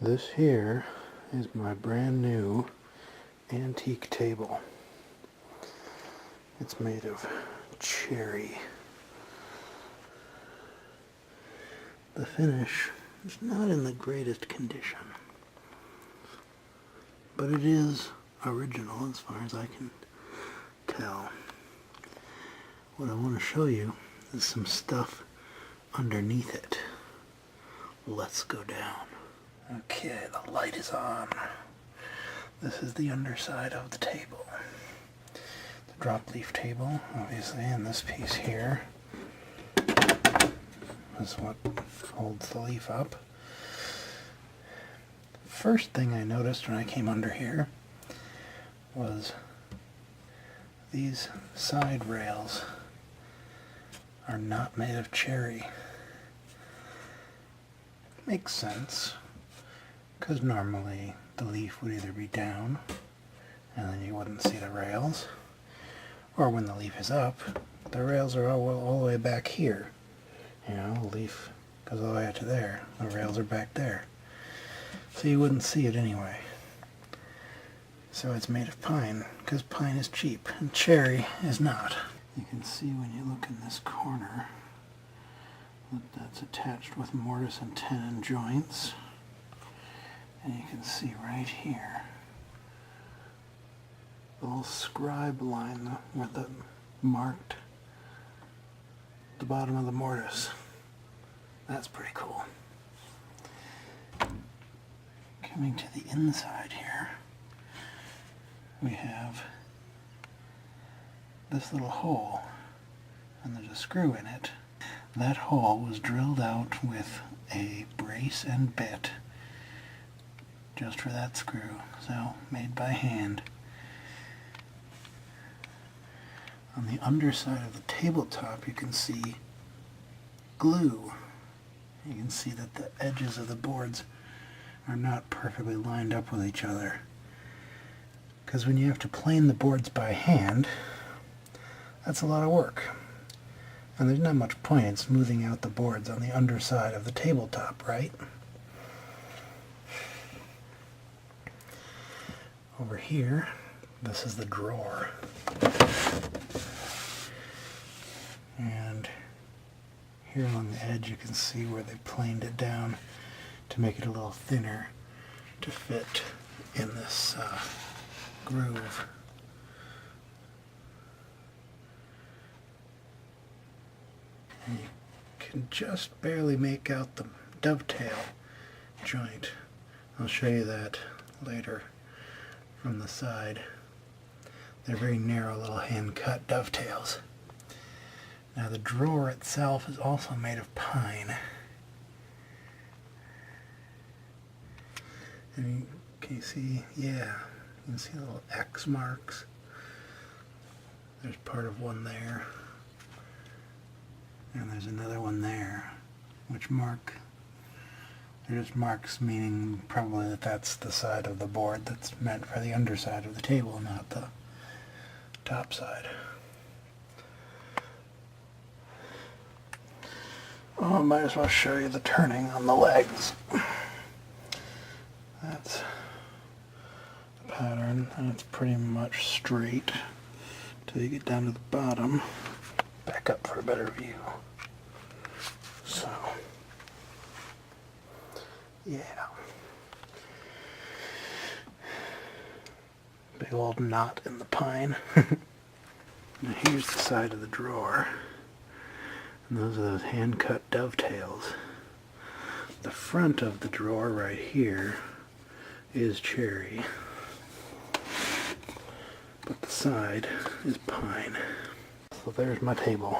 This here is my brand new antique table. It's made of cherry. The finish is not in the greatest condition, but it is original as far as I can tell. What I want to show you is some stuff underneath it. Let's go down. Okay, the light is on. This is the underside of the table. The drop leaf table, obviously, and this piece here is what holds the leaf up. First thing I noticed when I came under here was these side rails are not made of cherry. Makes sense, because normally the leaf would either be down and then you wouldn't see the rails, or when the leaf is up, the rails are all the way back here. You know, the leaf goes all the way out to there, the rails are back there. So you wouldn't see it anyway. So it's made of pine, because pine is cheap, and cherry is not. You can see when you look in this corner that that's attached with mortise and tenon joints. And you can see right here the little scribe line with the marked the bottom of the mortise. That's pretty cool. Coming to the inside here, we have this little hole, and there's a screw in it. That hole was drilled out with a brace and bit just for that screw, so made by hand. On the underside of the tabletop you can see glue. You can see that the edges of the boards are not perfectly lined up with each other, because when you have to plane the boards by hand, that's a lot of work. And there's not much point in smoothing out the boards on the underside of the tabletop, right? Over here, this is the drawer. And here along the edge you can see where they planed it down to make it a little thinner to fit in this groove. And you can just barely make out the dovetail joint. I'll show you that later from the side. They're very narrow little hand-cut dovetails. Now the drawer itself is also made of pine. And can you see? Yeah, you can see the little X marks. There's part of one there. And there's another one there, which mark, they're just marks meaning probably that that's the side of the board that's meant for the underside of the table, not the top side. Oh, I might as well show you the turning on the legs. That's the pattern, and it's pretty much straight till you get down to the bottom. Back up for a better view. So, yeah. Big old knot in the pine. Now here's the side of the drawer. And those are those hand-cut dovetails. The front of the drawer right here is cherry, but the side is pine. So there's my table.